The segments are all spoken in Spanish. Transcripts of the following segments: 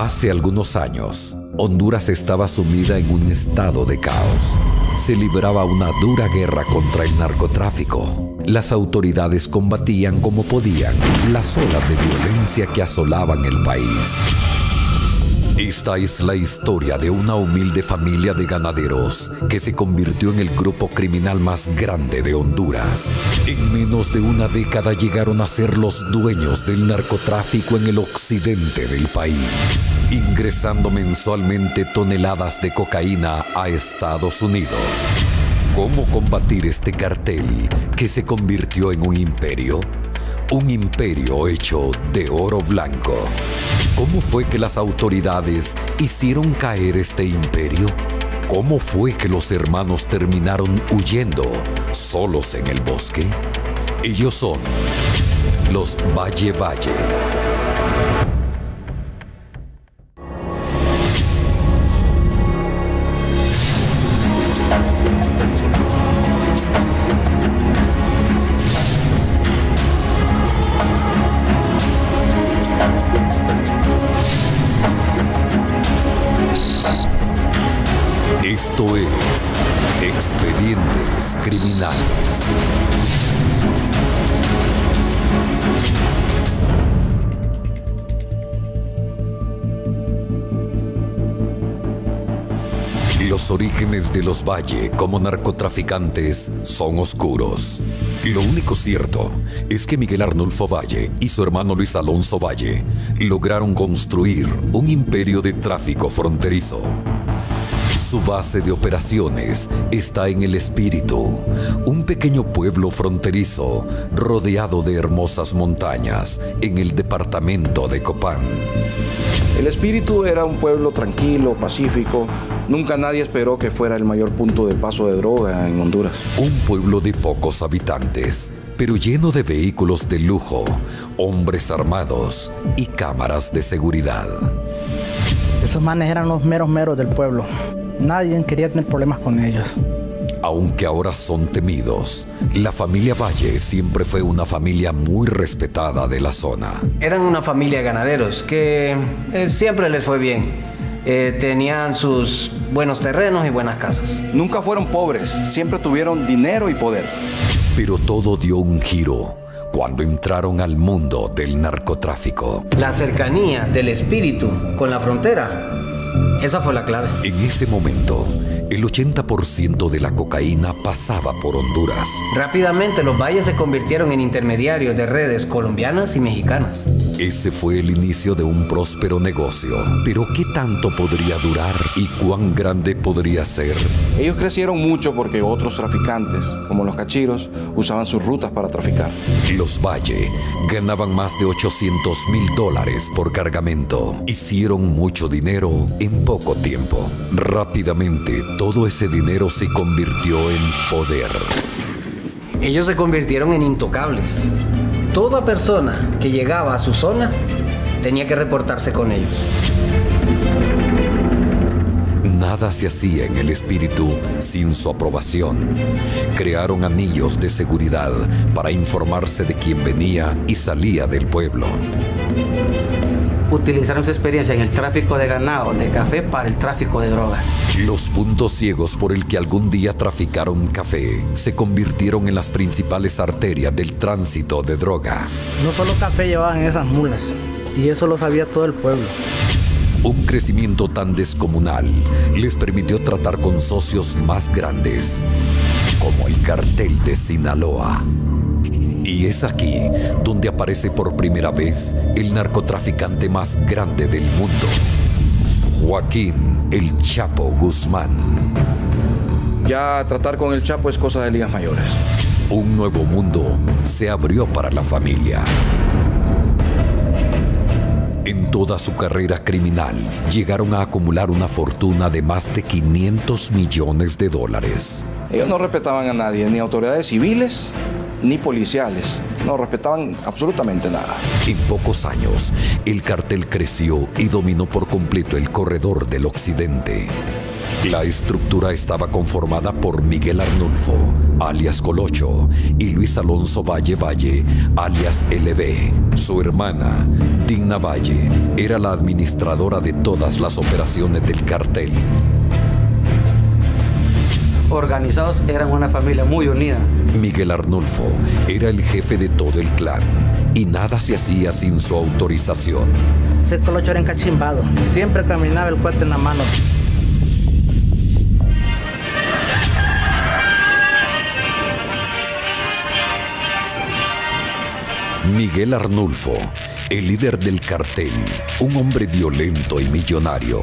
Hace algunos años, Honduras estaba sumida en un estado de caos. Se libraba una dura guerra contra el narcotráfico. Las autoridades combatían como podían las olas de violencia que asolaban el país. Esta es la historia de una humilde familia de ganaderos que se convirtió en el grupo criminal más grande de Honduras. En menos de una década llegaron a ser los dueños del narcotráfico en el occidente del país, ingresando mensualmente toneladas de cocaína a Estados Unidos. ¿Cómo combatir este cartel que se convirtió en un imperio? Un imperio hecho de oro blanco. ¿Cómo fue que las autoridades hicieron caer este imperio? ¿Cómo fue que los hermanos terminaron huyendo solos en el bosque? Ellos son los Valle Valle. Esto es Expedientes Criminales. Los orígenes de los Valle como narcotraficantes son oscuros. Lo único cierto es que Miguel Arnulfo Valle y su hermano Luis Alonso Valle lograron construir un imperio de tráfico fronterizo. Su base de operaciones está en El Espíritu, un pequeño pueblo fronterizo rodeado de hermosas montañas en el departamento de Copán. El Espíritu era un pueblo tranquilo, pacífico. Nunca nadie esperó que fuera el mayor punto de paso de droga en Honduras. Un pueblo de pocos habitantes, pero lleno de vehículos de lujo, hombres armados y cámaras de seguridad. Esos manes eran los meros del pueblo. Nadie quería tener problemas con ellos. Aunque ahora son temidos, la familia Valle siempre fue una familia muy respetada de la zona. Eran una familia de ganaderos que siempre les fue bien. Tenían sus buenos terrenos y buenas casas. Nunca fueron pobres, siempre tuvieron dinero y poder. Pero todo dio un giro cuando entraron al mundo del narcotráfico. La cercanía del Espíritu con la frontera, esa fue la clave. En ese momento, el 80% de la cocaína pasaba por Honduras. Rápidamente los valles se convirtieron en intermediarios de redes colombianas y mexicanas. Ese fue el inicio de un próspero negocio. Pero ¿qué tanto podría durar y cuán grande podría ser? Ellos crecieron mucho porque otros traficantes, como los cachiros, usaban sus rutas para traficar. Los Valle ganaban más de $800,000 por cargamento. Hicieron mucho dinero en poco tiempo. Rápidamente, todo ese dinero se convirtió en poder. Ellos se convirtieron en intocables. Toda persona que llegaba a su zona tenía que reportarse con ellos. Nada se hacía en El Espíritu sin su aprobación. Crearon anillos de seguridad para informarse de quién venía y salía del pueblo. Utilizaron su experiencia en el tráfico de ganado, de café, para el tráfico de drogas. Los puntos ciegos por el que algún día traficaron café se convirtieron en las principales arterias del tránsito de droga. No solo café llevaban esas mulas, y eso lo sabía todo el pueblo. Un crecimiento tan descomunal les permitió tratar con socios más grandes, como el cartel de Sinaloa. Y es aquí donde aparece por primera vez el narcotraficante más grande del mundo, Joaquín El Chapo Guzmán. Ya tratar con el Chapo es cosa de ligas mayores. Un nuevo mundo se abrió para la familia. En toda su carrera criminal, llegaron a acumular una fortuna de más de $500 millones. Ellos no respetaban a nadie, ni autoridades civiles, ni policiales. No respetaban absolutamente nada. En pocos años, el cartel creció y dominó por completo el corredor del occidente. La estructura estaba conformada por Miguel Arnulfo, alias Colocho, y Luis Alonso Valle Valle, alias LB. Su hermana, Digna Valle, era la administradora de todas las operaciones del cartel. Organizados, eran una familia muy unida. Miguel Arnulfo era el jefe de todo el clan y nada se hacía sin su autorización. Ese Colocho era encachimbado. Siempre caminaba el cuate en la mano. Miguel Arnulfo, el líder del cartel, un hombre violento y millonario,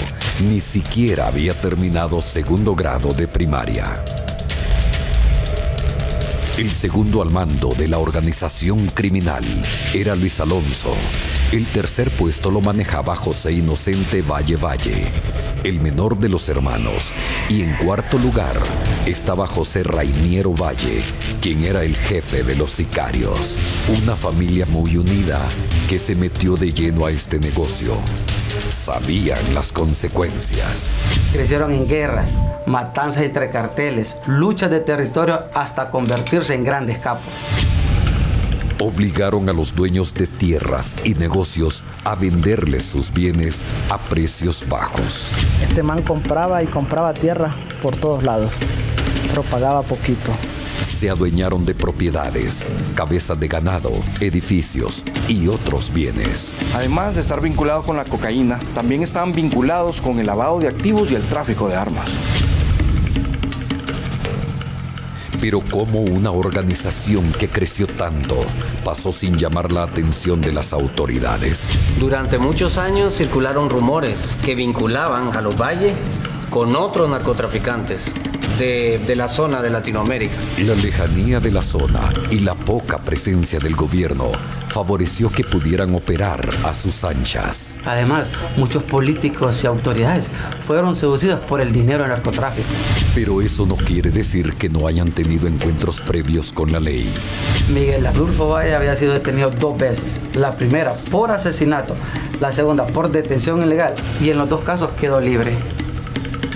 ni siquiera había terminado segundo grado de primaria. El segundo al mando de la organización criminal era Luis Alonso. El tercer puesto lo manejaba José Inocente Valle Valle, el menor de los hermanos, y en cuarto lugar estaba José Rainiero Valle, quien era el jefe de los sicarios. Una familia muy unida que se metió de lleno a este negocio. Sabían las consecuencias. Crecieron en guerras, matanzas entre carteles, luchas de territorio hasta convertirse en grandes capos. Obligaron a los dueños de tierras y negocios a venderles sus bienes a precios bajos. Este man compraba y compraba tierra por todos lados, pero pagaba poquito. Se adueñaron de propiedades, cabezas de ganado, edificios y otros bienes. Además de estar vinculados con la cocaína, también estaban vinculados con el lavado de activos y el tráfico de armas. Pero ¿cómo una organización que creció tanto pasó sin llamar la atención de las autoridades? Durante muchos años circularon rumores que vinculaban a los Valle con otros narcotraficantes de la zona de Latinoamérica. La lejanía de la zona y la poca presencia del gobierno favoreció que pudieran operar a sus anchas. Además, muchos políticos y autoridades fueron seducidos por el dinero del narcotráfico. Pero eso no quiere decir que no hayan tenido encuentros previos con la ley. Miguel Arnulfo Valle había sido detenido 2 veces. La primera por asesinato, la segunda por detención ilegal, y en los 2 casos quedó libre.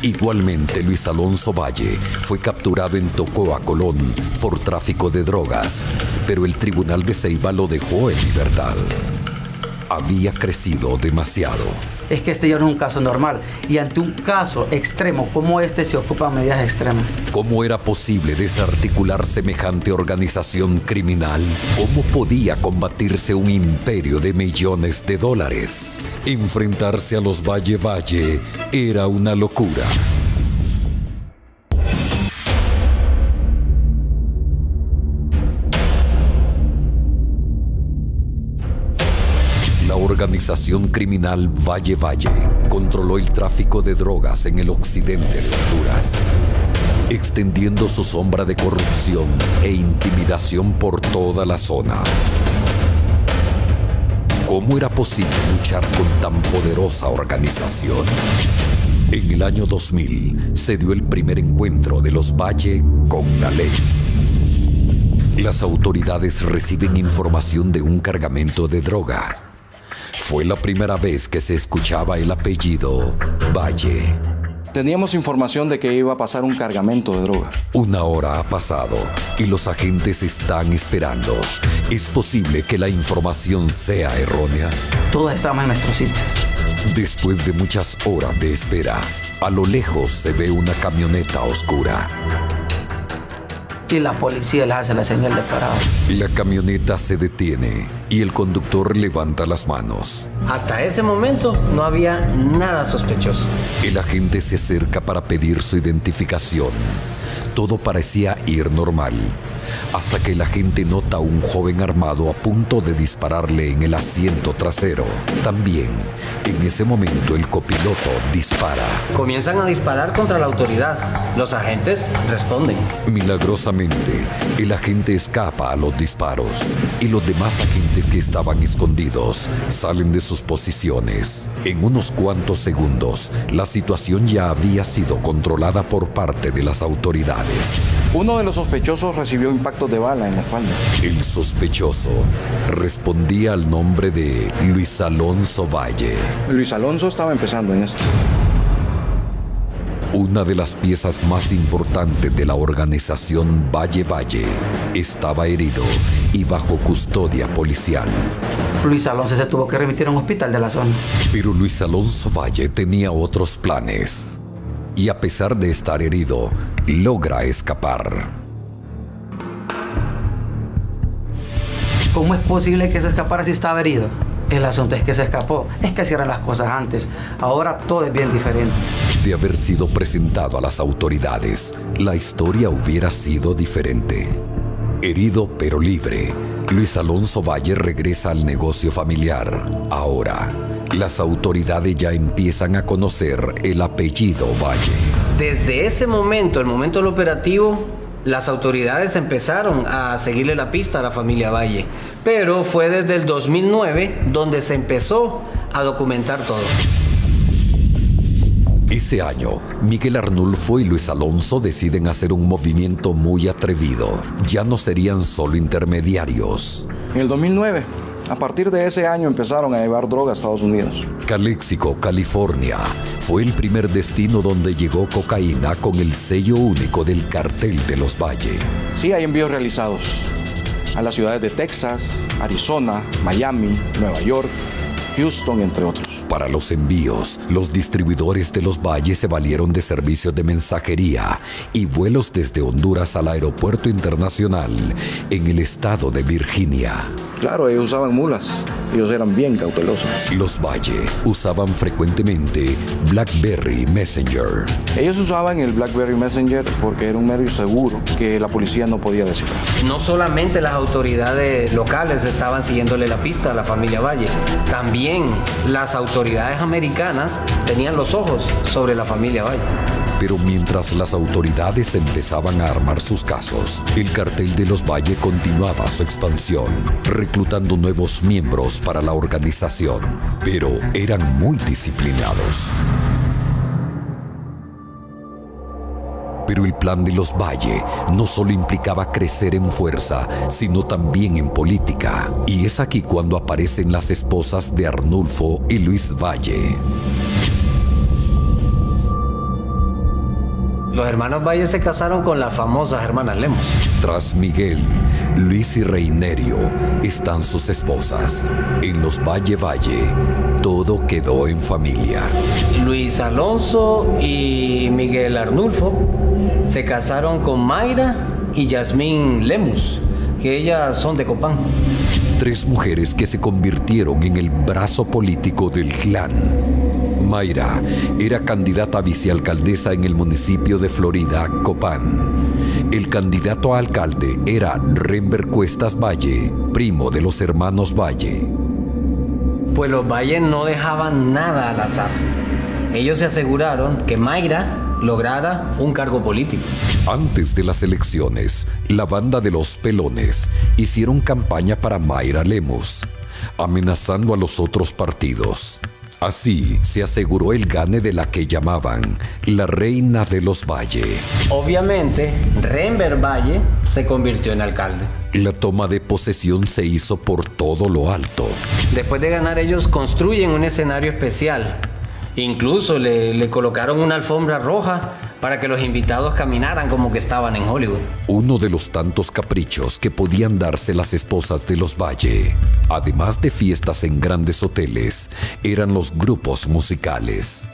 Igualmente, Luis Alonso Valle fue capturado en Tocoa, Colón, por tráfico de drogas, pero el tribunal de Ceiba lo dejó en libertad. Había crecido demasiado. Es que este ya no es un caso normal, y ante un caso extremo como este se ocupan medidas extremas. ¿Cómo era posible desarticular semejante organización criminal? ¿Cómo podía combatirse un imperio de millones de dólares? Enfrentarse a los Valle Valle era una locura. La organización criminal Valle Valle controló el tráfico de drogas en el occidente de Honduras, extendiendo su sombra de corrupción e intimidación por toda la zona. ¿Cómo era posible luchar con tan poderosa organización? En el año 2000 se dio el primer encuentro de los Valle con la ley. Las autoridades reciben información de un cargamento de droga. Fue la primera vez que se escuchaba el apellido Valle. Teníamos información de que iba a pasar un cargamento de droga. 1 hora ha pasado y los agentes están esperando. ¿Es posible que la información sea errónea? Todos estamos en nuestro sitio. Después de muchas horas de espera, a lo lejos se ve una camioneta oscura. Y la policía les hace la señal de parado. La camioneta se detiene y el conductor levanta las manos. Hasta ese momento no había nada sospechoso. El agente se acerca para pedir su identificación. Todo parecía ir normal, hasta que el agente nota a un joven armado a punto de dispararle en el asiento trasero. También, en ese momento, el copiloto dispara. Comienzan a disparar contra la autoridad. Los agentes responden. Milagrosamente, el agente escapa a los disparos y los demás agentes que estaban escondidos salen de sus posiciones. En unos cuantos segundos, la situación ya había sido controlada por parte de las autoridades. Uno de los sospechosos recibió impactos de bala en la espalda. El sospechoso respondía al nombre de Luis Alonso Valle. Luis Alonso estaba empezando en esto. Una de las piezas más importantes de la organización Valle Valle estaba herido y bajo custodia policial. Luis Alonso se tuvo que remitir a un hospital de la zona. Pero Luis Alonso Valle tenía otros planes. Y a pesar de estar herido, logra escapar. ¿Cómo es posible que se escapara si estaba herido? El asunto es que se escapó. Es que así eran las cosas antes. Ahora todo es bien diferente. De haber sido presentado a las autoridades, la historia hubiera sido diferente. Herido pero libre, Luis Alonso Valle regresa al negocio familiar. Ahora, las autoridades ya empiezan a conocer el apellido Valle. Desde ese momento, el momento del operativo, las autoridades empezaron a seguirle la pista a la familia Valle. Pero fue desde el 2009 donde se empezó a documentar todo. Ese año, Miguel Arnulfo y Luis Alonso deciden hacer un movimiento muy atrevido. Ya no serían solo intermediarios. En el 2009, a partir de ese año empezaron a llevar droga a Estados Unidos. Calexico, California, fue el primer destino donde llegó cocaína con el sello único del Cartel de los Valle. Sí, hay envíos realizados a las ciudades de Texas, Arizona, Miami, Nueva York, Houston, entre otros. Para los envíos, los distribuidores de los Valles se valieron de servicios de mensajería y vuelos desde Honduras al aeropuerto internacional en el estado de Virginia. Claro, ellos usaban mulas. Ellos eran bien cautelosos. Los Valle usaban frecuentemente BlackBerry Messenger. Ellos usaban el BlackBerry Messenger porque era un medio seguro que la policía no podía descifrar. No solamente las autoridades locales estaban siguiéndole la pista a la familia Valle, también las autoridades americanas tenían los ojos sobre la familia Valle. Pero mientras las autoridades empezaban a armar sus casos, el Cartel de los Valle continuaba su expansión, reclutando nuevos miembros para la organización, pero eran muy disciplinados. Pero el plan de los Valle no solo implicaba crecer en fuerza, sino también en política. Y es aquí cuando aparecen las esposas de Arnulfo y Luis Valle. Los hermanos Valle se casaron con las famosas hermanas Lemos. Tras Miguel, Luis y Reinerio están sus esposas. En los Valle Valle, todo quedó en familia. Luis Alonso y Miguel Arnulfo se casaron con Mayra y Yasmín Lemus, que ellas son de Copán. 3 mujeres que se convirtieron en el brazo político del clan. Mayra era candidata a vicealcaldesa en el municipio de Florida, Copán. El candidato a alcalde era Renber Cuestas Valle, primo de los hermanos Valle. Pues los Valle no dejaban nada al azar. Ellos se aseguraron que Mayra lograra un cargo político. Antes de las elecciones, la banda de los Pelones hicieron campaña para Mayra Lemus, amenazando a los otros partidos. Así se aseguró el gane de la que llamaban la reina de los Valle. Obviamente, Renber Valle se convirtió en alcalde. La toma de posesión se hizo por todo lo alto. Después de ganar, ellos construyen un escenario especial. Incluso le colocaron una alfombra roja para que los invitados caminaran como que estaban en Hollywood. Uno de los tantos caprichos que podían darse las esposas de los Valle, además de fiestas en grandes hoteles, eran los grupos musicales.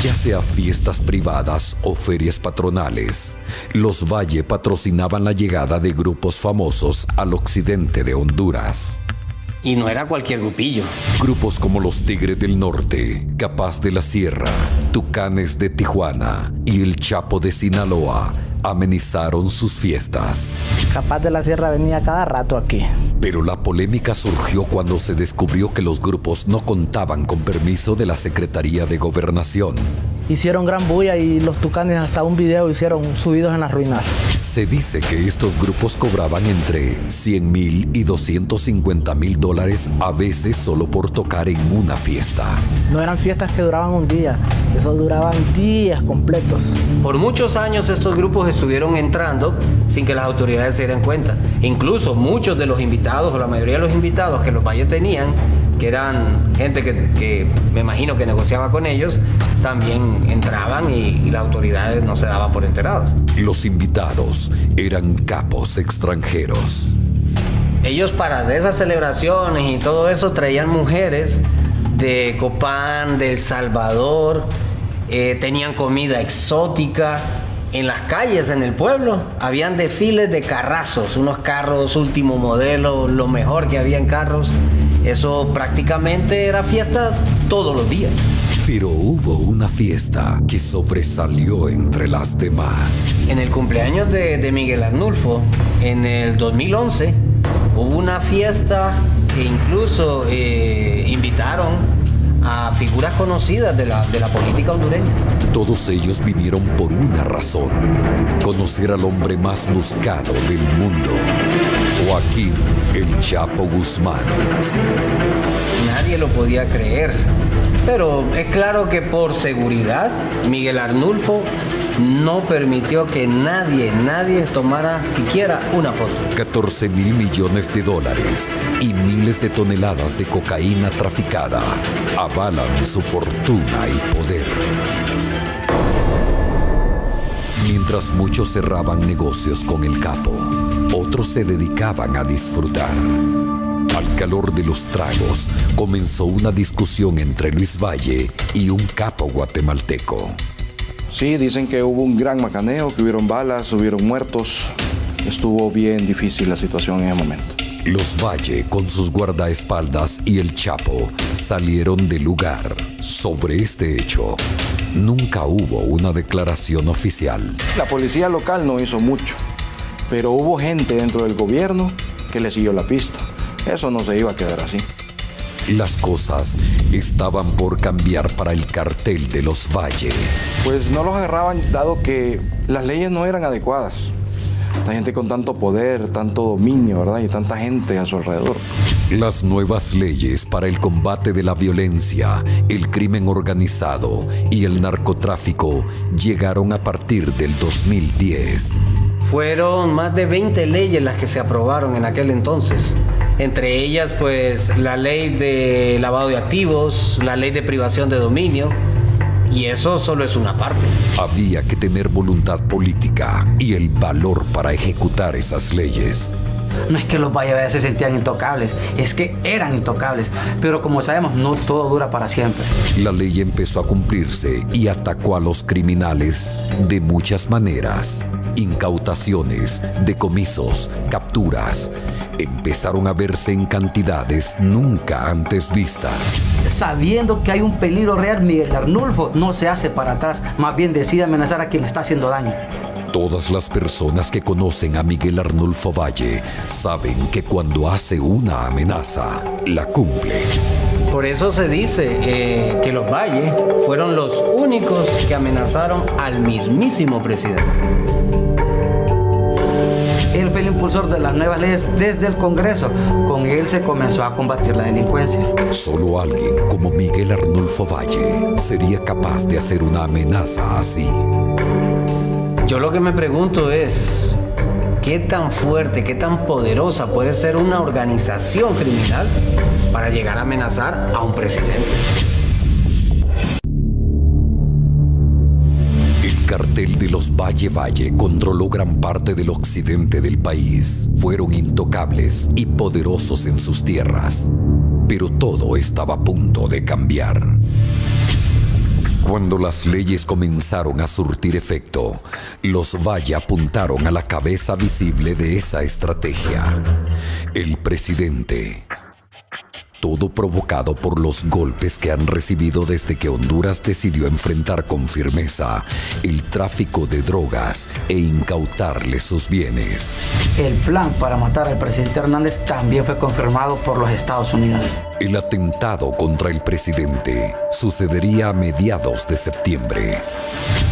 Ya sea fiestas privadas o ferias patronales, los Valle patrocinaban la llegada de grupos famosos al occidente de Honduras. Y no era cualquier grupillo. Grupos como los Tigres del Norte, Capaz de la Sierra, Tucanes de Tijuana y el Chapo de Sinaloa amenizaron sus fiestas. Capaz de la Sierra venía cada rato aquí. Pero la polémica surgió cuando se descubrió que los grupos no contaban con permiso de la Secretaría de Gobernación. Hicieron gran bulla y los Tucanes hasta un video hicieron subidos en las ruinas. Se dice que estos grupos cobraban entre $100,000 y $250,000 a veces solo por tocar en una fiesta. No eran fiestas que duraban un día, eso duraban días completos. Por muchos años estos grupos estuvieron entrando sin que las autoridades se dieran cuenta. Incluso muchos de los invitados, o la mayoría de los invitados que los Valle tenían, que eran gente que me imagino que negociaba con ellos, también entraban y las autoridades no se daban por enterados. Los invitados eran capos extranjeros. Ellos para esas celebraciones y todo eso traían mujeres de Copán, de El Salvador, tenían comida exótica. En las calles, en el pueblo, habían desfiles de carrazos, unos carros último modelo, lo mejor que había en carros. Eso prácticamente era fiesta todos los días. Pero hubo una fiesta que sobresalió entre las demás. En el cumpleaños de Miguel Arnulfo, en el 2011, hubo una fiesta que incluso invitaron a figuras conocidas de la política hondureña. Todos ellos vinieron por una razón: conocer al hombre más buscado del mundo, Joaquín El Chapo Guzmán. Nadie lo podía creer, pero es claro que por seguridad Miguel Arnulfo no permitió que nadie tomara siquiera una foto. 14,000 millones de dólares y miles de toneladas de cocaína traficada avalan su fortuna y poder. Mientras muchos cerraban negocios con el capo, otros se dedicaban a disfrutar. Al calor de los tragos, comenzó una discusión entre Luis Valle y un capo guatemalteco. Sí, dicen que hubo un gran macaneo, que hubieron balas, hubieron muertos. Estuvo bien difícil la situación en ese momento. Los Valle, con sus guardaespaldas y el Chapo, salieron del lugar. Sobre este hecho, nunca hubo una declaración oficial. La policía local no hizo mucho, pero hubo gente dentro del gobierno que le siguió la pista. Eso no se iba a quedar así. Las cosas estaban por cambiar para el cartel de los Valle. Pues no los agarraban dado que las leyes no eran adecuadas. Esta gente con tanto poder, tanto dominio, ¿verdad? Y tanta gente a su alrededor. Las nuevas leyes para el combate de la violencia, el crimen organizado y el narcotráfico llegaron a partir del 2010. Fueron más de 20 leyes las que se aprobaron en aquel entonces. Entre ellas, pues, la ley de lavado de activos, la ley de privación de dominio, y eso solo es una parte. Había que tener voluntad política y el valor para ejecutar esas leyes. No es que los Valle se sentían intocables, es que eran intocables. Pero como sabemos, no todo dura para siempre. La ley empezó a cumplirse y atacó a los criminales de muchas maneras. Incautaciones, decomisos, capturas. Empezaron a verse en cantidades nunca antes vistas. Sabiendo que hay un peligro real, Miguel Arnulfo no se hace para atrás, más bien decide amenazar a quien le está haciendo daño. Todas las personas que conocen a Miguel Arnulfo Valle saben que cuando hace una amenaza, la cumple. Por eso se dice que los Valle fueron los únicos que amenazaron al mismísimo presidente. Él fue el impulsor de las nuevas leyes desde el Congreso. Con él se comenzó a combatir la delincuencia. Solo alguien como Miguel Arnulfo Valle sería capaz de hacer una amenaza así. Yo lo que me pregunto es, ¿qué tan fuerte, qué tan poderosa puede ser una organización criminal para llegar a amenazar a un presidente? El cartel de los Valle controló gran parte del occidente del país. Fueron intocables y poderosos en sus tierras. Pero todo estaba a punto de cambiar. Cuando las leyes comenzaron a surtir efecto, los Valle apuntaron a la cabeza visible de esa estrategia: el presidente. Todo provocado por los golpes que han recibido desde que Honduras decidió enfrentar con firmeza el tráfico de drogas e incautarle sus bienes. El plan para matar al presidente Hernández también fue confirmado por los Estados Unidos. El atentado contra el presidente sucedería a mediados de septiembre.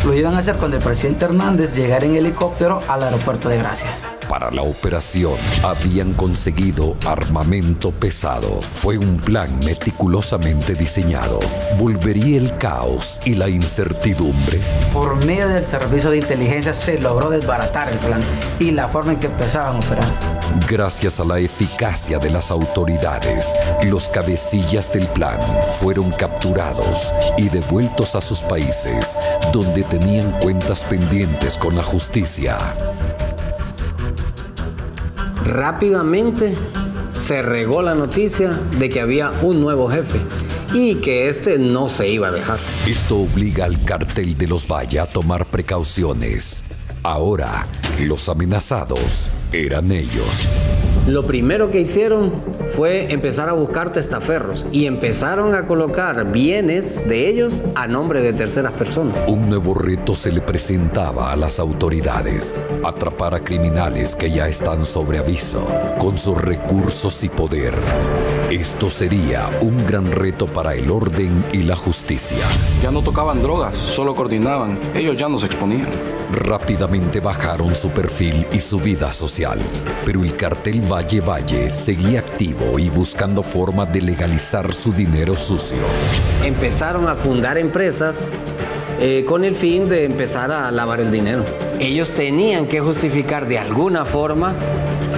Lo iban a hacer cuando el presidente Hernández llegara en helicóptero al aeropuerto de Gracias. Para la operación habían conseguido armamento pesado. Fue Fue un plan meticulosamente diseñado. ¿Volvería el caos y la incertidumbre? Por medio del servicio de inteligencia se logró desbaratar el plan y la forma en que empezaban a operar. Gracias a la eficacia de las autoridades, los cabecillas del plan fueron capturados y devueltos a sus países, donde tenían cuentas pendientes con la justicia. Rápidamente se regó la noticia de que había un nuevo jefe y que este no se iba a dejar. Esto obliga al cartel de los Valle a tomar precauciones. Ahora, los amenazados eran ellos. Lo primero que hicieron fue empezar a buscar testaferros y empezaron a colocar bienes de ellos a nombre de terceras personas. Un nuevo reto se le presentaba a las autoridades: atrapar a criminales que ya están sobre aviso, con sus recursos y poder. Esto sería un gran reto para el orden y la justicia. Ya no tocaban drogas, solo coordinaban. Ellos ya no se exponían. Rápidamente bajaron su perfil y su vida social, pero el cartel Valle seguía activo y buscando forma de legalizar su dinero sucio. Empezaron a fundar empresas con el fin de empezar a lavar el dinero. Ellos tenían que justificar de alguna forma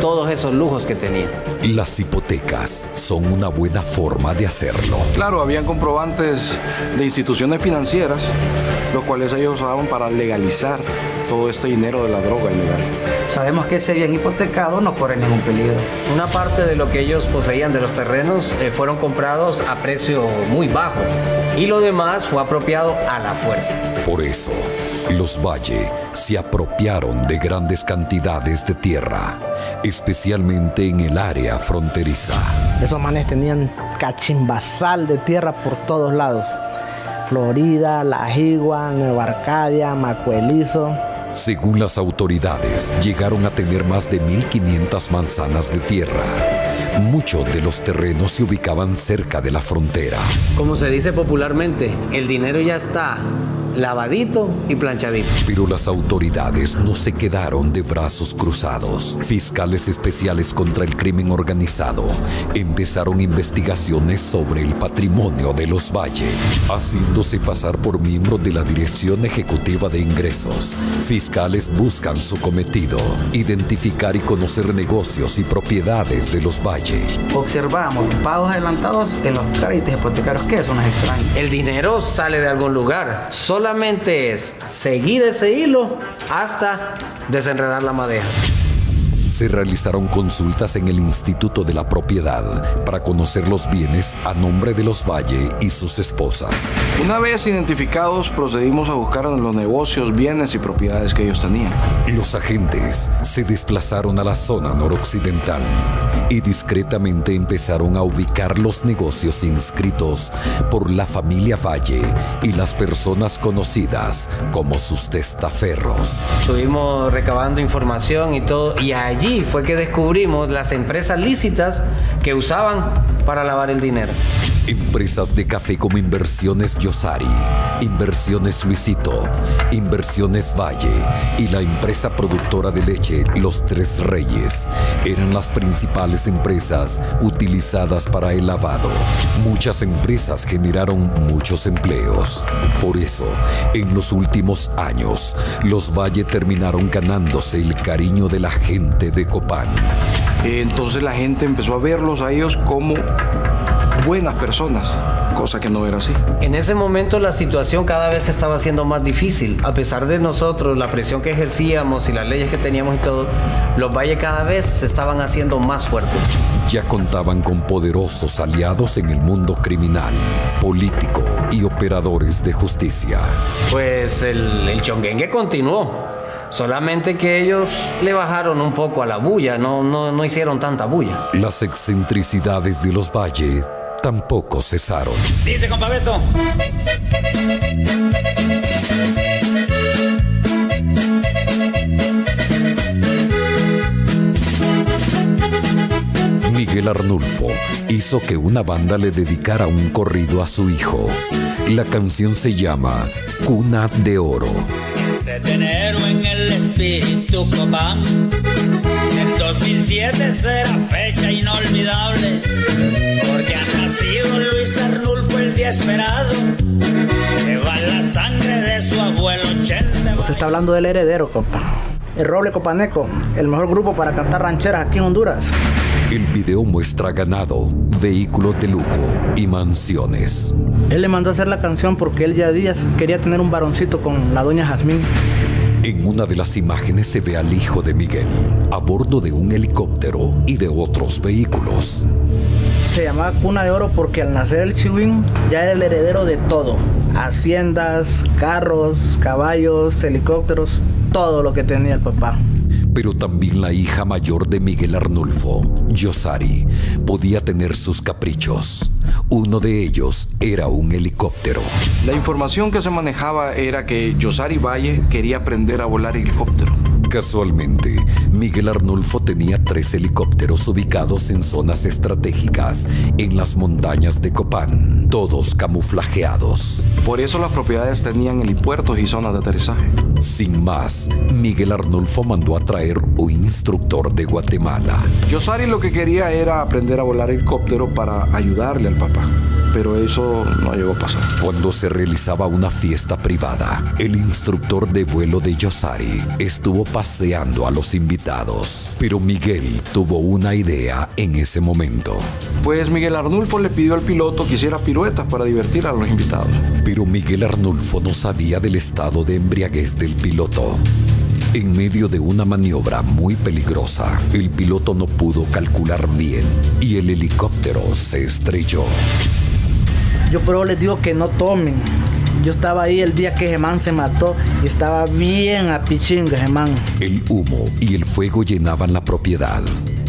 todos esos lujos que tenían. Las hipotecas son una buena forma de hacerlo. Claro, habían comprobantes de instituciones financieras, los cuales ellos usaban para legalizar todo este dinero de la droga ilegal. Sabemos que ese bien hipotecado no corre ningún peligro. Una parte de lo que ellos poseían de los terrenos fueron comprados a precio muy bajo y lo demás fue apropiado a la fuerza. Por eso, los Valle se apropiaron de grandes cantidades de tierra, especialmente en el área fronteriza. Esos manes tenían cachimbasal de tierra por todos lados. Florida, La Jigua, Nueva Arcadia, Macuelizo. Según las autoridades, llegaron a tener más de 1.500 manzanas de tierra. Muchos de los terrenos se ubicaban cerca de la frontera. Como se dice popularmente, el dinero ya está lavadito y planchadito. Pero las autoridades no se quedaron de brazos cruzados. Fiscales especiales contra el crimen organizado empezaron investigaciones sobre el patrimonio de los Valle, haciéndose pasar por miembros de la Dirección Ejecutiva de Ingresos. Fiscales buscan su cometido: identificar y conocer negocios y propiedades de los Valle. Observamos pagos adelantados en los créditos hipotecarios, que eso no es extraño. El dinero sale de algún lugar. Solamente es seguir ese hilo hasta desenredar la madeja. Se realizaron consultas en el Instituto de la Propiedad para conocer los bienes a nombre de los Valle y sus esposas. Una vez identificados, procedimos a buscar los negocios, bienes y propiedades que ellos tenían. Los agentes se desplazaron a la zona noroccidental y discretamente empezaron a ubicar los negocios inscritos por la familia Valle y las personas conocidas como sus testaferros. Estuvimos recabando información y todo, y allí fue que descubrimos las empresas lícitas que usaban para lavar el dinero. Empresas de café como Inversiones Yosari, Inversiones Luisito, Inversiones Valle y la empresa productora de leche Los Tres Reyes eran las principales empresas utilizadas para el lavado. Muchas empresas generaron muchos empleos. Por eso, en los últimos años, los Valle terminaron ganándose el cariño de la gente de Copán. Entonces la gente empezó a verlos a ellos como buenas personas, cosa que no era así. En ese momento la situación cada vez se estaba haciendo más difícil. A pesar de nosotros, la presión que ejercíamos y las leyes que teníamos y todo, los Valle cada vez se estaban haciendo más fuertes. Ya contaban con poderosos aliados en el mundo criminal, político y operadores de justicia. Pues el chonguengue continuó. Solamente que ellos le bajaron un poco a la bulla, no hicieron tanta bulla. Las excentricidades de los Valle tampoco cesaron. Dice, compa Beto. Miguel Arnulfo hizo que una banda le dedicara un corrido a su hijo. La canción se llama Cuna de Oro. De tener en el espíritu Copán, en 2007 será fecha inolvidable, porque ha nacido Luis Arnulfo el día esperado, lleva la sangre de su abuelo Chente. Se está hablando del heredero, compa. El Roble Copaneco, el mejor grupo para cantar rancheras aquí en Honduras. El video muestra ganado, vehículos de lujo y mansiones. Él le mandó a hacer la canción porque él ya días quería tener un varoncito con la doña Jazmín. En una de las imágenes se ve al hijo de Miguel a bordo de un helicóptero y de otros vehículos. Se llamaba Cuna de Oro porque al nacer el Chihuín ya era el heredero de todo. Haciendas, carros, caballos, helicópteros, todo lo que tenía el papá. Pero también la hija mayor de Miguel Arnulfo, Yosari, podía tener sus caprichos. Uno de ellos era un helicóptero. La información que se manejaba era que Yosari Valle quería aprender a volar helicóptero. Casualmente, Miguel Arnulfo tenía 3 helicópteros ubicados en zonas estratégicas en las montañas de Copán, todos camuflajeados. Por eso las propiedades tenían helipuertos y zonas de aterrizaje. Sin más, Miguel Arnulfo mandó a traer un instructor de Guatemala. Yosari lo que quería era aprender a volar helicóptero para ayudarle al papá, pero eso no llegó a pasar. Cuando se realizaba una fiesta privada, el instructor de vuelo de Yosari estuvo paseando a los invitados. Pero Miguel tuvo una idea en ese momento. Pues Miguel Arnulfo le pidió al piloto que hiciera piruetas para divertir a los invitados. Pero Miguel Arnulfo no sabía del estado de embriaguez del piloto. En medio de una maniobra muy peligrosa, el piloto no pudo calcular bien y el helicóptero se estrelló. Yo pero les digo que no tomen. Yo estaba ahí el día que Germán se mató y estaba bien a pichinga Germán. El humo y el fuego llenaban la propiedad.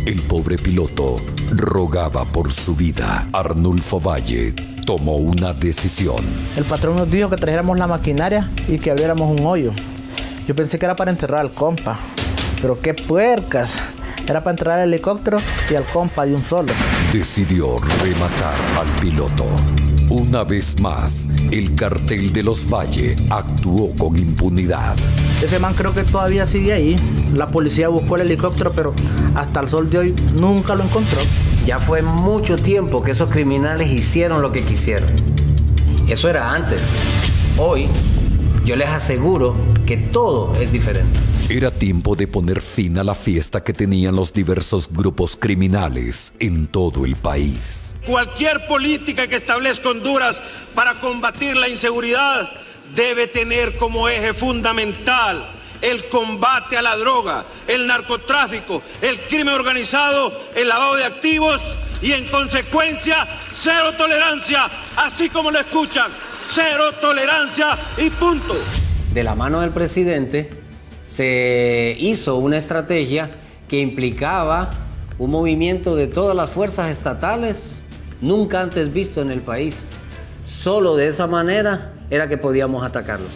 El pobre piloto rogaba por su vida. Arnulfo Valle tomó una decisión. El patrón nos dijo que trajéramos la maquinaria y que abriéramos un hoyo. Yo pensé que era para enterrar al compa, pero qué puercas. Era para enterrar al helicóptero y al compa de un solo. Decidió rematar al piloto. Una vez más, el cartel de los Valle actuó con impunidad. Ese man creo que todavía sigue ahí. La policía buscó el helicóptero, pero hasta el sol de hoy nunca lo encontró. Ya fue mucho tiempo que esos criminales hicieron lo que quisieron. Eso era antes. Hoy, yo les aseguro que todo es diferente. Era tiempo de poner fin a la fiesta que tenían los diversos grupos criminales en todo el país. Cualquier política que establezca Honduras para combatir la inseguridad debe tener como eje fundamental el combate a la droga, el narcotráfico, el crimen organizado, el lavado de activos y en consecuencia cero tolerancia, así como lo escuchan, cero tolerancia y punto. De la mano del presidente se hizo una estrategia que implicaba un movimiento de todas las fuerzas estatales nunca antes visto en el país. Solo de esa manera era que podíamos atacarlos.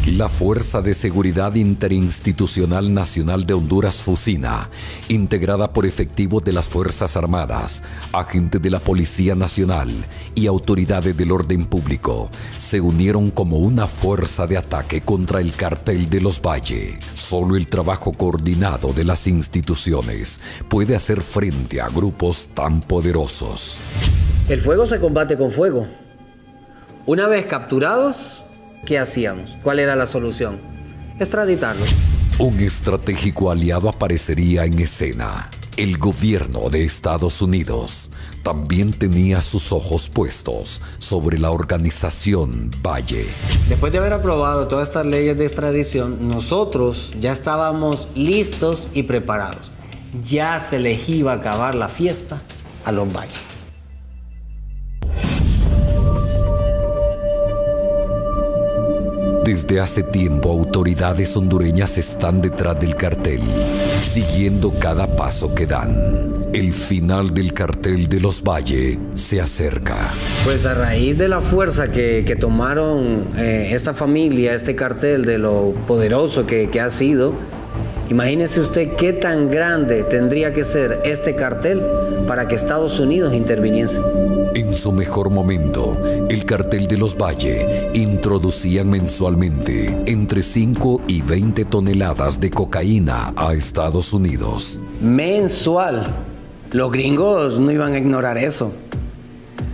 La Fuerza de Seguridad Interinstitucional Nacional de Honduras, FUSINA, integrada por efectivos de las Fuerzas Armadas, agentes de la Policía Nacional y autoridades del orden público, se unieron como una fuerza de ataque contra el cartel de los Valle. Solo el trabajo coordinado de las instituciones puede hacer frente a grupos tan poderosos. El fuego se combate con fuego. Una vez capturados, ¿qué hacíamos? ¿Cuál era la solución? Extraditarlos. Un estratégico aliado aparecería en escena. El gobierno de Estados Unidos también tenía sus ojos puestos sobre la organización Valle. Después de haber aprobado todas estas leyes de extradición, nosotros ya estábamos listos y preparados. Ya se les iba a acabar la fiesta a los Valle. Desde hace tiempo, autoridades hondureñas están detrás del cartel, siguiendo cada paso que dan. El final del cartel de los Valle se acerca. Pues a raíz de la fuerza que tomaron esta familia, este cartel, de lo poderoso que ha sido, imagínese usted qué tan grande tendría que ser este cartel para que Estados Unidos interviniese. En su mejor momento, el cartel de los Valle introducían mensualmente entre 5 y 20 toneladas de cocaína a Estados Unidos. mensual. Los gringos no iban a ignorar eso.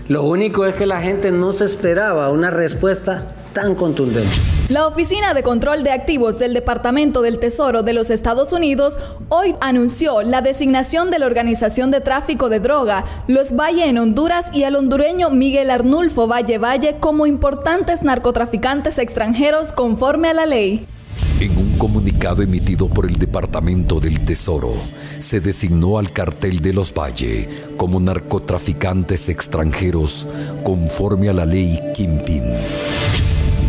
Lo único es que la gente no se esperaba una respuesta tan contundente. La Oficina de Control de Activos del Departamento del Tesoro de los Estados Unidos hoy anunció la designación de la Organización de Tráfico de Droga, Los Valle en Honduras, y al hondureño Miguel Arnulfo Valle Valle como importantes narcotraficantes extranjeros conforme a la ley. En un comunicado emitido por el Departamento del Tesoro, se designó al cartel de Los Valle como narcotraficantes extranjeros conforme a la ley Kingpin.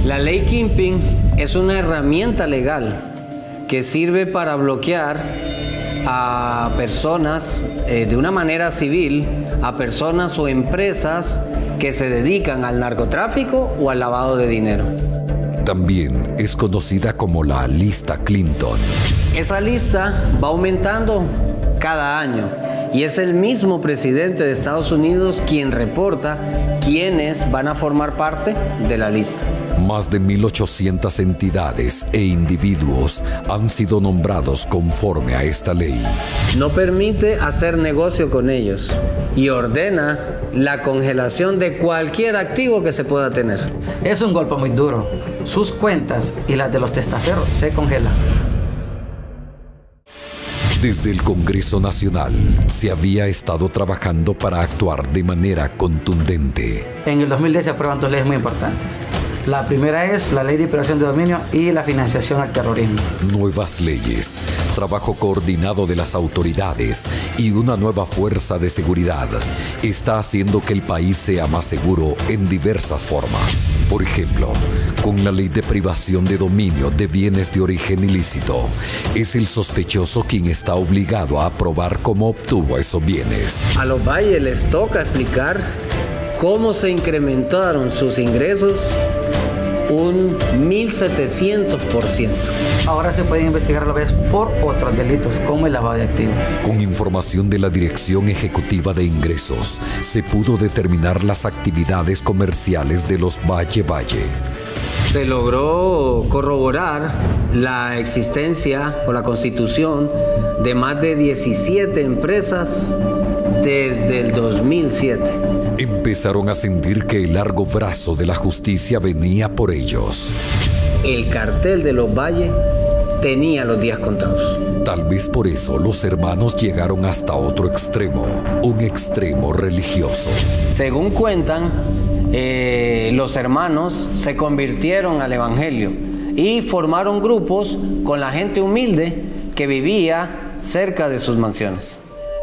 La ley Kingpin es una herramienta legal que sirve para bloquear a personas de una manera civil, a personas o empresas que se dedican al narcotráfico o al lavado de dinero. También es conocida como la lista Clinton. Esa lista va aumentando cada año y es el mismo presidente de Estados Unidos quien reporta quiénes van a formar parte de la lista. Más de 1.800 entidades e individuos han sido nombrados conforme a esta ley. No permite hacer negocio con ellos y ordena la congelación de cualquier activo que se pueda tener. Es un golpe muy duro. Sus cuentas y las de los testaferros se congelan. Desde el Congreso Nacional se había estado trabajando para actuar de manera contundente. En el 2010 se aprueban dos leyes muy importantes. La primera es la Ley de Privación de Dominio y la financiación al terrorismo. Nuevas leyes, trabajo coordinado de las autoridades y una nueva fuerza de seguridad está haciendo que el país sea más seguro en diversas formas. Por ejemplo, con la Ley de Privación de Dominio de bienes de origen ilícito, es el sospechoso quien está obligado a probar cómo obtuvo esos bienes. A los Valle les toca explicar cómo se incrementaron sus ingresos un 1.700%. Ahora se pueden investigar a la vez por otros delitos como el lavado de activos. Con información de la Dirección Ejecutiva de Ingresos, se pudo determinar las actividades comerciales de los Valle Valle. Se logró corroborar la existencia o la constitución de más de 17 empresas desde el 2007. Empezaron a sentir que el largo brazo de la justicia venía por ellos. El cartel de los Valle tenía los días contados. Tal vez por eso los hermanos llegaron hasta otro extremo, un extremo religioso. Según cuentan, los hermanos se convirtieron al evangelio y formaron grupos con la gente humilde que vivía cerca de sus mansiones.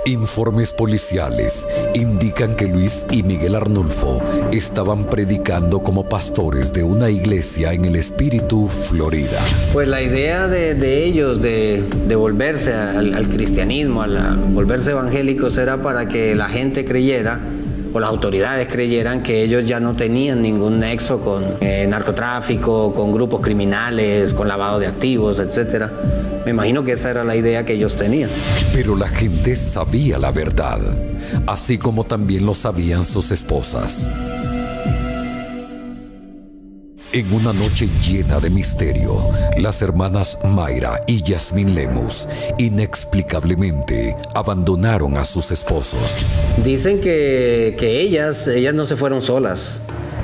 Informes policiales indican que Luis y Miguel Arnulfo estaban predicando como pastores de una iglesia en el Espíritu, Florida. Pues la idea de ellos de volverse al cristianismo, volverse evangélicos, era para que la gente creyera, o las autoridades creyeran, que ellos ya no tenían ningún nexo con narcotráfico, con grupos criminales, con lavado de activos, etc. Me imagino que esa era la idea que ellos tenían. Pero la gente sabía la verdad, así como también lo sabían sus esposas. En una noche llena de misterio, las hermanas Mayra y Yasmín Lemus inexplicablemente abandonaron a sus esposos. Dicen que ellas no se fueron solas,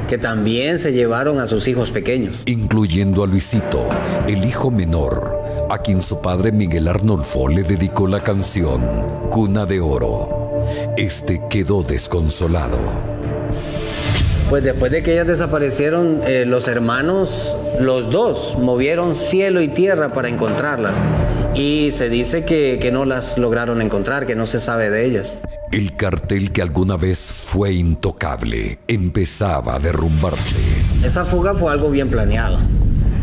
que también se llevaron a sus hijos pequeños. Incluyendo a Luisito, el hijo menor, a quien su padre Miguel Arnulfo le dedicó la canción Cuna de Oro. Este quedó desconsolado. Pues después de que ellas desaparecieron, los hermanos, los dos, movieron cielo y tierra para encontrarlas. Y se dice que no las lograron encontrar, que no se sabe de ellas. El cartel que alguna vez fue intocable empezaba a derrumbarse. Esa fuga fue algo bien planeado.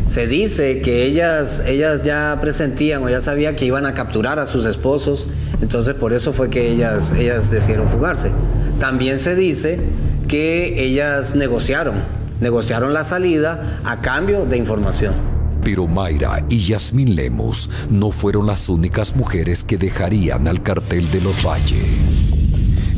Se dice que ellas ya presentían o ya sabían que iban a capturar a sus esposos, entonces por eso fue que ellas decidieron fugarse. También se dice que ellas negociaron la salida a cambio de información. Pero Mayra y Yasmín Lemus no fueron las únicas mujeres que dejarían al cartel de los Valle.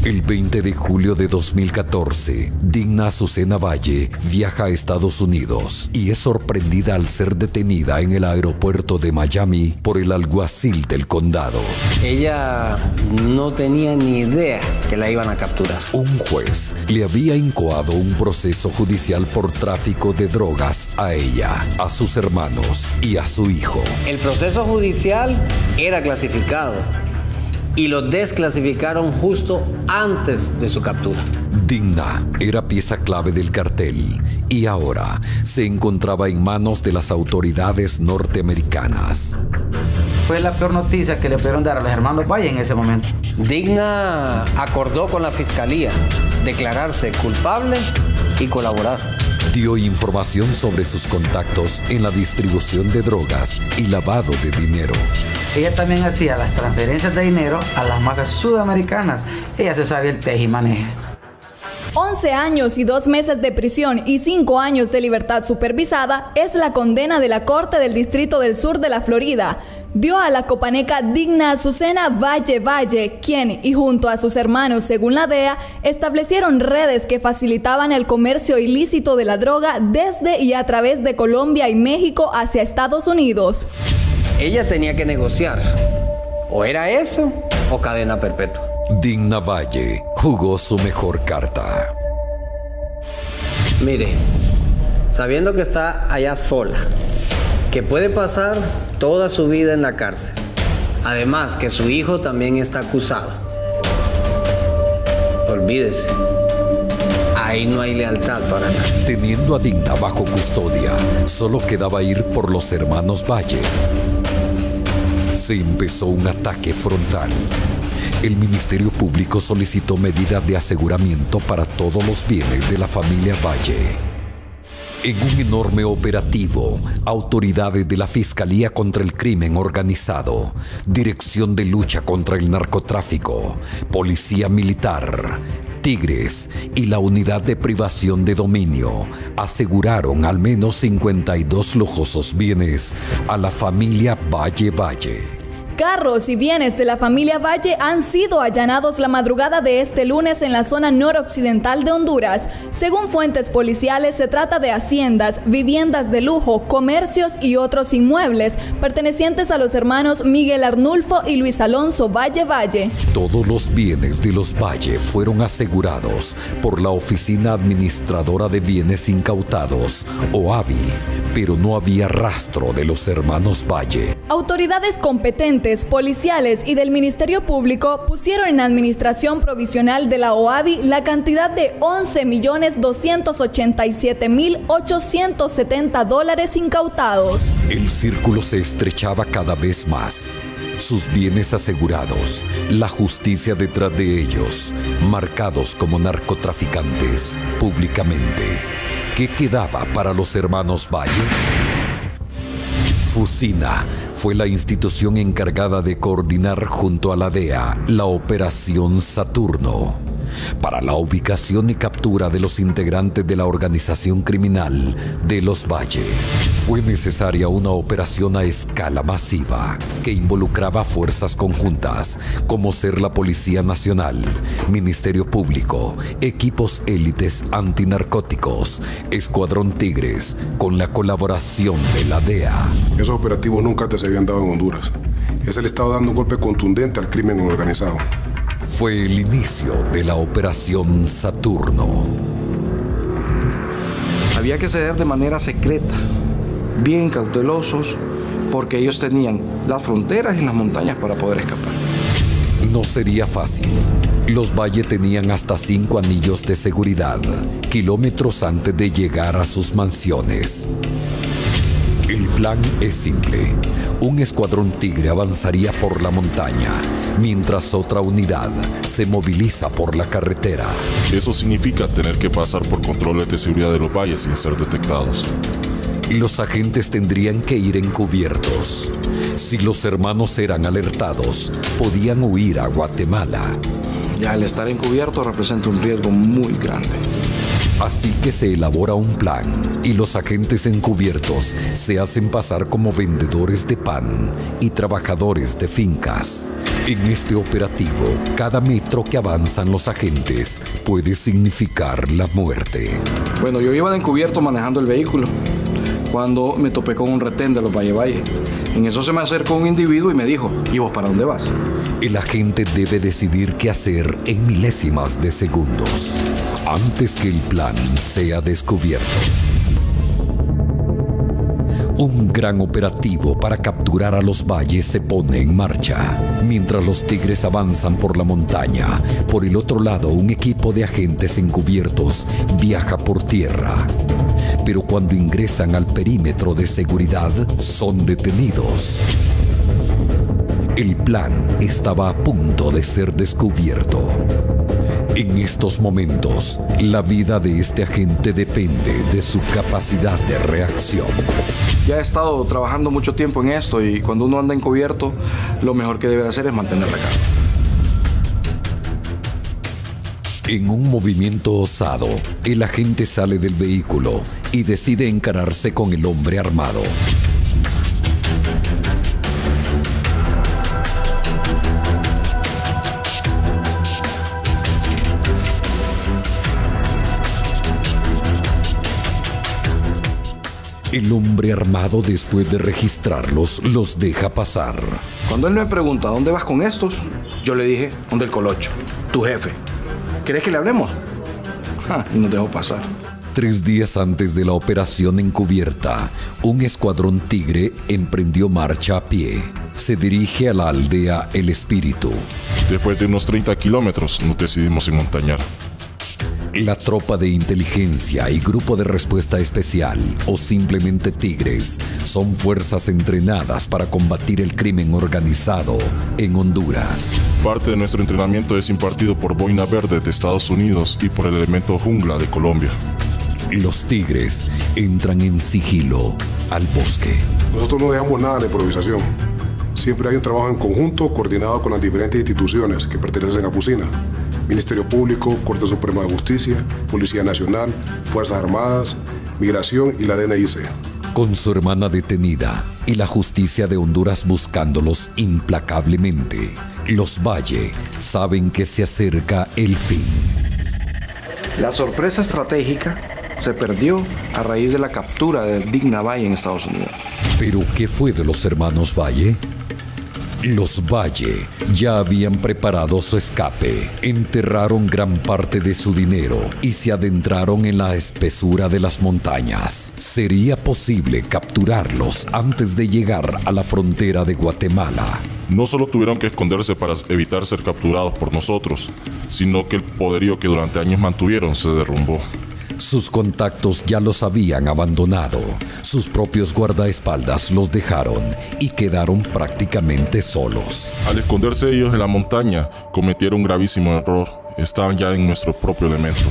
El 20 de julio de 2014, Digna Azucena Valle viaja a Estados Unidos y es sorprendida al ser detenida en el aeropuerto de Miami por el alguacil del condado. Ella no tenía ni idea que la iban a capturar. Un juez le había incoado un proceso judicial por tráfico de drogas a ella, a sus hermanos y a su hijo. El proceso judicial era clasificado y lo desclasificaron justo antes de su captura. Digna era pieza clave del cartel y ahora se encontraba en manos de las autoridades norteamericanas. Fue la peor noticia que le pudieron dar a los hermanos Valle en ese momento. Digna acordó con la fiscalía declararse culpable y colaborar. Dio información sobre sus contactos en la distribución de drogas y lavado de dinero. Ella también hacía las transferencias de dinero a las mafias sudamericanas. Ella se sabía el teje y maneje. 11 años y 2 meses de prisión y 5 años de libertad supervisada es la condena de la Corte del Distrito del Sur de la Florida. Dio a la copaneca Digna Azucena Valle, quien, y junto a sus hermanos, según la DEA, establecieron redes que facilitaban el comercio ilícito de la droga desde y a través de Colombia y México hacia Estados Unidos. Ella tenía que negociar. O era eso o cadena perpetua. Digna Valle jugó su mejor carta. Mire, sabiendo que está allá sola, que puede pasar toda su vida en la cárcel, además que su hijo también está acusado, olvídese, ahí no hay lealtad para nada. Teniendo a Digna bajo custodia, solo quedaba ir por los hermanos Valle. Se empezó un ataque frontal. El Ministerio Público solicitó medidas de aseguramiento para todos los bienes de la familia Valle. En un enorme operativo, autoridades de la Fiscalía contra el Crimen Organizado, Dirección de Lucha contra el Narcotráfico, Policía Militar, Tigres y la Unidad de Privación de Dominio aseguraron al menos 52 lujosos bienes a la familia Valle. Carros y bienes de la familia Valle han sido allanados la madrugada de este lunes en la zona noroccidental de Honduras. Según fuentes policiales, se trata de haciendas, viviendas de lujo, comercios y otros inmuebles pertenecientes a los hermanos Miguel Arnulfo y Luis Alonso Valle. Todos los bienes de los Valle fueron asegurados por la Oficina Administradora de Bienes Incautados, OABI, pero no había rastro de los hermanos Valle. Autoridades competentes, policiales y del Ministerio Público pusieron en administración provisional de la OABI la cantidad de $11.287.870 incautados. El círculo se estrechaba cada vez más. Sus bienes asegurados, la justicia detrás de ellos, marcados como narcotraficantes públicamente. ¿Qué quedaba para los hermanos Valle? Fusina fue la institución encargada de coordinar junto a la DEA la Operación Saturno para la ubicación y captura de los integrantes de la organización criminal de los Valle. Fue necesaria una operación a escala masiva que involucraba fuerzas conjuntas como ser la Policía Nacional, Ministerio Público, equipos élites antinarcóticos, Escuadrón Tigres, con la colaboración de la DEA. Esos operativos nunca antes se habían dado en Honduras. Es el Estado dando un golpe contundente al crimen organizado. Fue el inicio de la Operación Saturno. Había que ceder de manera secreta, bien cautelosos, porque ellos tenían las fronteras y las montañas para poder escapar. No sería fácil. Los Valle tenían hasta 5 anillos de seguridad, kilómetros antes de llegar a sus mansiones. El plan es simple. Un escuadrón Tigre avanzaría por la montaña, mientras otra unidad se moviliza por la carretera. Eso significa tener que pasar por controles de seguridad de los valles sin ser detectados. Los agentes tendrían que ir encubiertos. Si los hermanos eran alertados, podían huir a Guatemala. Ya el estar encubierto representa un riesgo muy grande. Así que se elabora un plan y los agentes encubiertos se hacen pasar como vendedores de pan y trabajadores de fincas. En este operativo, cada metro que avanzan los agentes puede significar la muerte. Bueno, yo iba de encubierto manejando el vehículo cuando me topé con un retén de los Valle. En eso se me acercó un individuo y me dijo: ¿y vos para dónde vas? El agente debe decidir qué hacer en milésimas de segundos, antes que el plan sea descubierto. Un gran operativo para capturar a los Valle se pone en marcha. Mientras los tigres avanzan por la montaña, por el otro lado un equipo de agentes encubiertos viaja por tierra. Pero cuando ingresan al perímetro de seguridad, son detenidos. El plan estaba a punto de ser descubierto. En estos momentos, la vida de este agente depende de su capacidad de reacción. Ya he estado trabajando mucho tiempo en esto y cuando uno anda encubierto, lo mejor que debe hacer es mantener la calma. En un movimiento osado, el agente sale del vehículo y decide encararse con el hombre armado. El hombre armado, después de registrarlos, los deja pasar. Cuando él me pregunta: ¿dónde vas con estos?, yo le dije: ¿dónde el Colocho, tu jefe? ¿Querés que le hablemos? Y nos dejó pasar. 3 días antes de la operación encubierta, un escuadrón tigre emprendió marcha a pie. Se dirige a la aldea El Espíritu. Después de unos 30 kilómetros, nos decidimos enmontañar. La tropa de inteligencia y grupo de respuesta especial, o simplemente tigres, son fuerzas entrenadas para combatir el crimen organizado en Honduras. Parte de nuestro entrenamiento es impartido por Boina Verde de Estados Unidos y por el elemento Jungla de Colombia. Los tigres entran en sigilo al bosque. Nosotros no dejamos nada a la improvisación. Siempre hay un trabajo en conjunto coordinado con las diferentes instituciones que pertenecen a FUSINA. Ministerio Público, Corte Suprema de Justicia, Policía Nacional, Fuerzas Armadas, Migración y la DNIC. Con su hermana detenida y la justicia de Honduras buscándolos implacablemente, los Valle saben que se acerca el fin. La sorpresa estratégica se perdió a raíz de la captura de Digna Valle en Estados Unidos. ¿Pero qué fue de los hermanos Valle? Los Valle ya habían preparado su escape, enterraron gran parte de su dinero y se adentraron en la espesura de las montañas. ¿Sería posible capturarlos antes de llegar a la frontera de Guatemala? No solo tuvieron que esconderse para evitar ser capturados por nosotros, sino que el poderío que durante años mantuvieron se derrumbó. Sus contactos ya los habían abandonado, sus propios guardaespaldas los dejaron y quedaron prácticamente solos. Al esconderse ellos en la montaña, cometieron un gravísimo error. Estaban ya en nuestro propio elemento.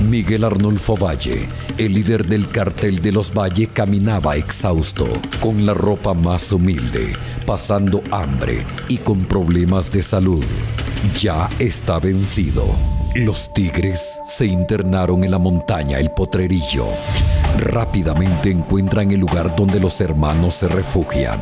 Miguel Arnulfo Valle, el líder del cartel de los Valle, caminaba exhausto, con la ropa más humilde, pasando hambre y con problemas de salud. Ya está vencido. Los tigres se internaron en la montaña El Potrerillo. Rápidamente encuentran el lugar donde los hermanos se refugian.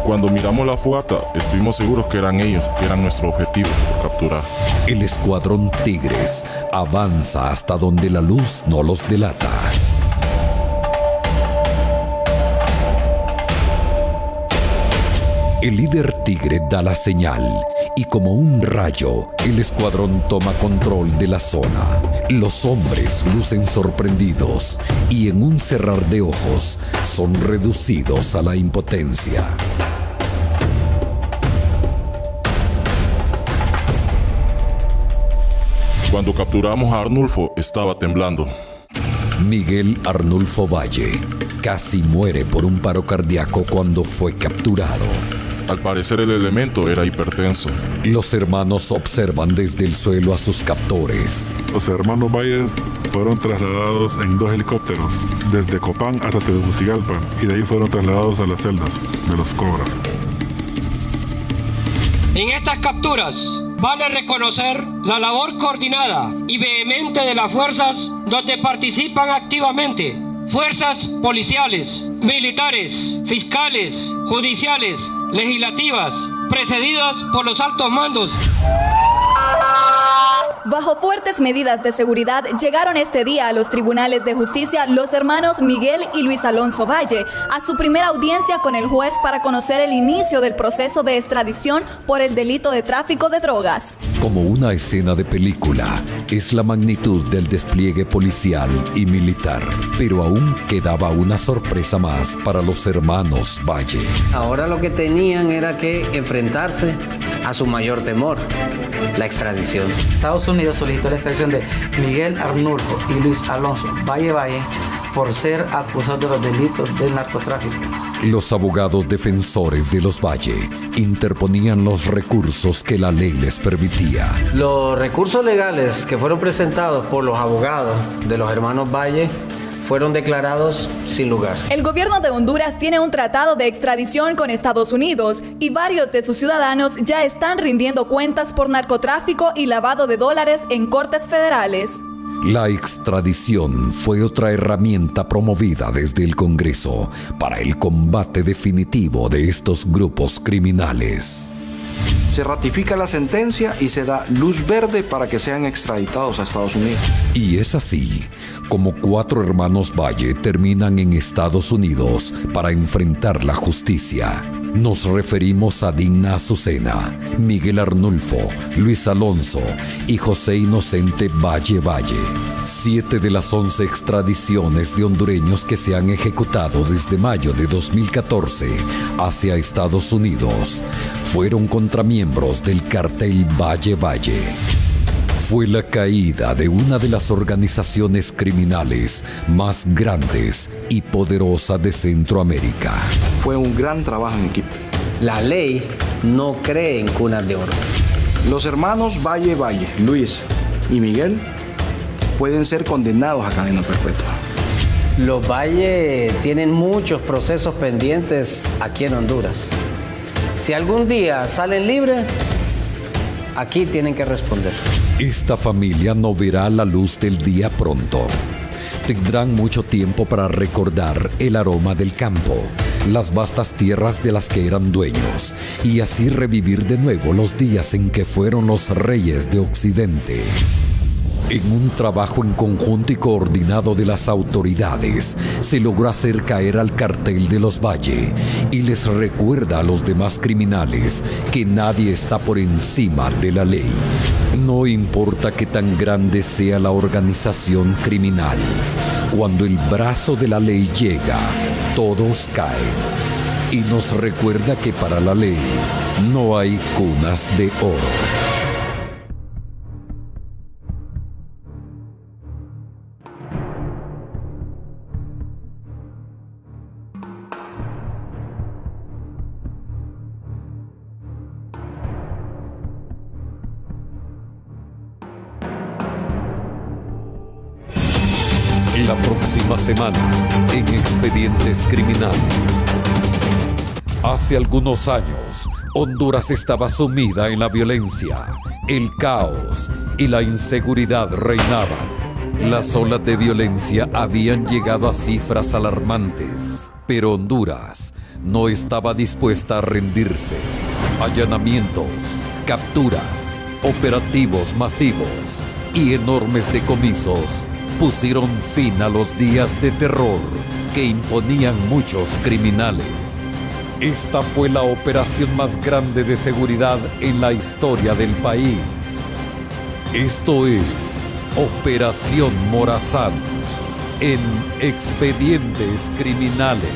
Cuando miramos la fogata, estuvimos seguros que eran ellos, que eran nuestro objetivo por capturar. El escuadrón Tigres avanza hasta donde la luz no los delata. El líder tigre da la señal y como un rayo, el escuadrón toma control de la zona. Los hombres lucen sorprendidos y en un cerrar de ojos son reducidos a la impotencia. Cuando capturamos a Arnulfo, estaba temblando. Miguel Arnulfo Valle casi muere por un paro cardíaco cuando fue capturado. Al parecer el elemento era hipertenso. Los hermanos observan desde el suelo a sus captores. Los hermanos Valle fueron trasladados en 2 helicópteros, desde Copán hasta Tegucigalpa, y de ahí fueron trasladados a las celdas de los Cobras. En estas capturas vale reconocer la labor coordinada y vehemente de las fuerzas donde participan activamente. Fuerzas policiales, militares, fiscales, judiciales, legislativas, precedidas por los altos mandos. Bajo fuertes medidas de seguridad, llegaron este día a los tribunales de justicia los hermanos Miguel y Luis Alonso Valle a su primera audiencia con el juez para conocer el inicio del proceso de extradición por el delito de tráfico de drogas. Como una escena de película, es la magnitud del despliegue policial y militar, pero aún quedaba una sorpresa más para los hermanos Valle. Ahora lo que tenían era que enfrentarse a su mayor temor, la extradición. Estados Unidos solicitó la extradición de Miguel Arnulfo y Luis Alonso Valle por ser acusados de los delitos del narcotráfico. Los abogados defensores de los Valle interponían los recursos que la ley les permitía. Los recursos legales que fueron presentados por los abogados de los hermanos Valle fueron declarados sin lugar. El gobierno de Honduras tiene un tratado de extradición con Estados Unidos y varios de sus ciudadanos ya están rindiendo cuentas por narcotráfico y lavado de dólares en cortes federales. La extradición fue otra herramienta promovida desde el Congreso para el combate definitivo de estos grupos criminales. Se ratifica la sentencia y se da luz verde para que sean extraditados a Estados Unidos. Y es así como 4 hermanos Valle terminan en Estados Unidos para enfrentar la justicia. Nos referimos a Digna Azucena, Miguel Arnulfo, Luis Alonso y José Inocente Valle. 7 de las 11 extradiciones de hondureños que se han ejecutado desde mayo de 2014 hacia Estados Unidos fueron contra miembros del cartel Valle. Fue la caída de una de las organizaciones criminales más grandes y poderosas de Centroamérica. Fue un gran trabajo en equipo. La ley no cree en cunas de oro. Los hermanos Valle, Luis y Miguel, pueden ser condenados a cadena perpetua. Los Valle tienen muchos procesos pendientes aquí en Honduras. Si algún día salen libres, aquí tienen que responder. Esta familia no verá la luz del día pronto. Tendrán mucho tiempo para recordar el aroma del campo, las vastas tierras de las que eran dueños, y así revivir de nuevo los días en que fueron los reyes de Occidente. En un trabajo en conjunto y coordinado de las autoridades, se logró hacer caer al cartel de los Valle y les recuerda a los demás criminales que nadie está por encima de la ley. No importa qué tan grande sea la organización criminal, cuando el brazo de la ley llega, todos caen. Y nos recuerda que para la ley no hay cunas de oro. La próxima semana en Expedientes Criminales. Hace algunos años, Honduras estaba sumida en la violencia, el caos y la inseguridad reinaban. Las olas de violencia habían llegado a cifras alarmantes, pero Honduras no estaba dispuesta a rendirse. Allanamientos, capturas, operativos masivos y enormes decomisos pusieron fin a los días de terror que imponían muchos criminales. Esta fue la operación más grande de seguridad en la historia del país. Esto es Operación Morazán en Expedientes Criminales.